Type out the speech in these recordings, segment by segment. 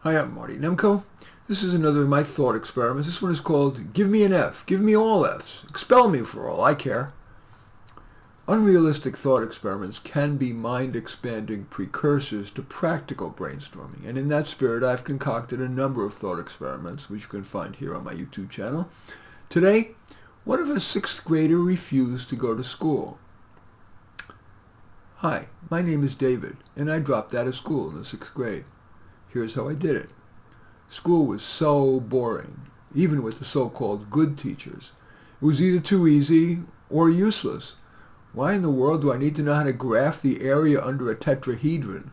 Hi, I'm Marty Nemko. This is another of my thought experiments. This one is called Give Me an F. Give me all Fs. Expel me for all I care. Unrealistic thought experiments can be mind-expanding precursors to practical brainstorming. And in that spirit, I've concocted a number of thought experiments, which you can find here on my YouTube channel. Today, what if a sixth grader refused to go to school? Hi, my name is David, and I dropped out of school in the sixth grade. Here's how I did it. School was so boring, even with the so-called good teachers. It was either too easy or useless. Why in the world do I need to know how to graph the area under a tetrahedron?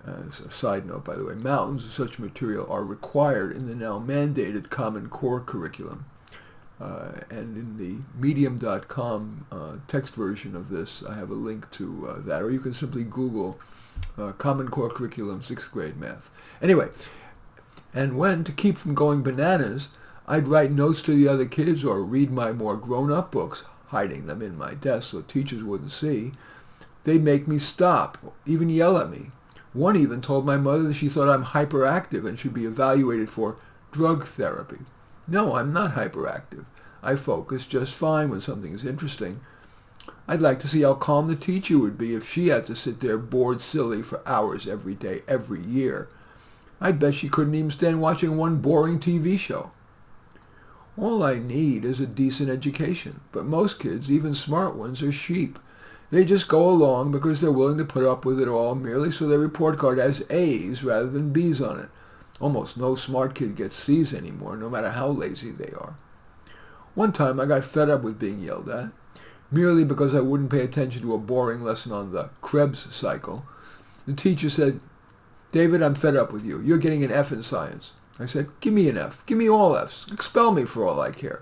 As a side note, by the way, mountains of such material are required in the now mandated Common Core curriculum. And in the medium.com text version of this, I have a link to that, or you can simply Google Common Core Curriculum 6th grade math. Anyway, and when, to keep from going bananas, I'd write notes to the other kids or read my more grown-up books, hiding them in my desk so teachers wouldn't see, they'd make me stop, even yell at me. One even told my mother that she thought I'm hyperactive and should be evaluated for drug therapy. No, I'm not hyperactive. I focus just fine when something is interesting. I'd like to see how calm the teacher would be if she had to sit there bored silly for hours every day, every year. I'd bet she couldn't even stand watching one boring TV show. All I need is a decent education, but most kids, even smart ones, are sheep. They just go along because they're willing to put up with it all merely so their report card has A's rather than B's on it. Almost no smart kid gets C's anymore, no matter how lazy they are. One time I got fed up with being yelled at, merely because I wouldn't pay attention to a boring lesson on the Krebs cycle. The teacher said, "David, I'm fed up with you. You're getting an F in science." I said, "Give me an F. Give me all Fs. Expel me for all I care."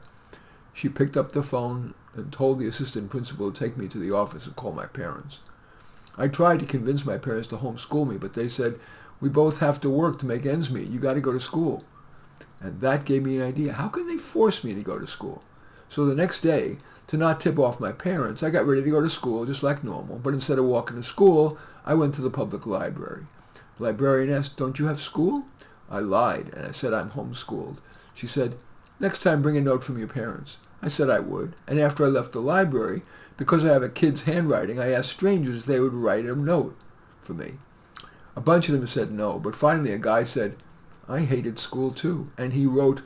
She picked up the phone and told the assistant principal to take me to the office and call my parents. I tried to convince my parents to homeschool me, but they said, "We both have to work to make ends meet. You got to go to school." And that gave me an idea. How can they force me to go to school? So the next day, to not tip off my parents, I got ready to go to school just like normal, but instead of walking to school, I went to the public library. The librarian asked, "Don't you have school?" I lied, and I said I'm homeschooled. She said, "Next time bring a note from your parents." I said I would, and after I left the library, because I have a kid's handwriting, I asked strangers if they would write a note for me. A bunch of them said no, but finally a guy said, "I hated school too," and he wrote,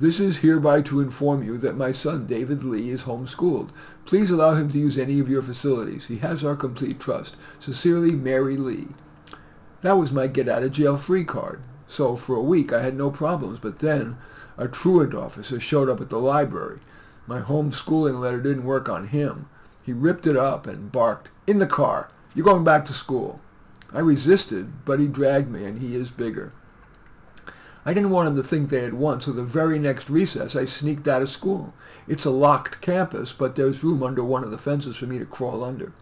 "This is hereby to inform you that my son David Lee is homeschooled. Please allow him to use any of your facilities. He has our complete trust. Sincerely, Mary Lee." That was my get-out-of-jail-free card. So for a week I had no problems, but then a truant officer showed up at the library. My homeschooling letter didn't work on him. He ripped it up and barked, "In the car! You're going back to school." I resisted, but he dragged me, and he is bigger. I didn't want him to think they had won, so the very next recess I sneaked out of school. It's a locked campus, but there's room under one of the fences for me to crawl under.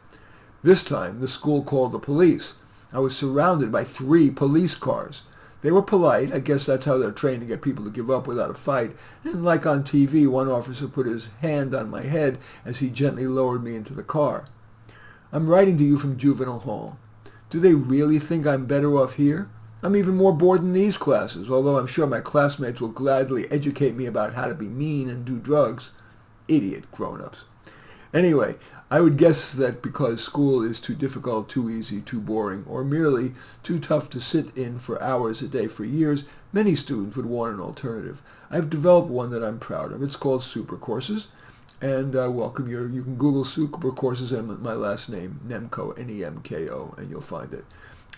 This time, the school called the police. I was surrounded by 3 police cars. They were polite. I guess that's how they're trained to get people to give up without a fight. And like on TV, one officer put his hand on my head as he gently lowered me into the car. I'm writing to you from juvenile hall. Do they really think I'm better off here? I'm even more bored than these classes, although I'm sure my classmates will gladly educate me about how to be mean and do drugs. Idiot grown-ups. Anyway, I would guess that because school is too difficult, too easy, too boring, or merely too tough to sit in for hours a day for years, many students would want an alternative. I've developed one that I'm proud of. It's called Super Courses, and you can Google Super Courses and my last name, Nemko, N-E-M-K-O, and you'll find it.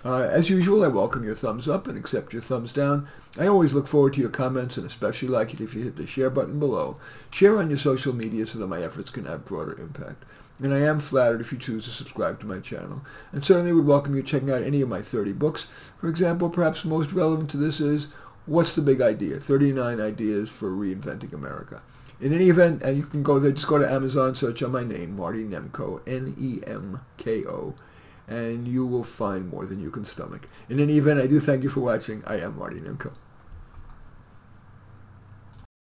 As usual, I welcome your thumbs up and accept your thumbs down. I always look forward to your comments and especially like it if you hit the share button below. Share on your social media so that my efforts can have broader impact. And I am flattered if you choose to subscribe to my channel. And certainly would welcome you checking out any of my 30 books. For example, perhaps most relevant to this is What's the Big Idea? 39 Ideas for Reinventing America. In any event, and you can go there, just go to Amazon, search on my name, Marty Nemko, N-E-M-K-O. And you will find more than you can stomach. In any event, I do thank you for watching. I am Marty Nemko.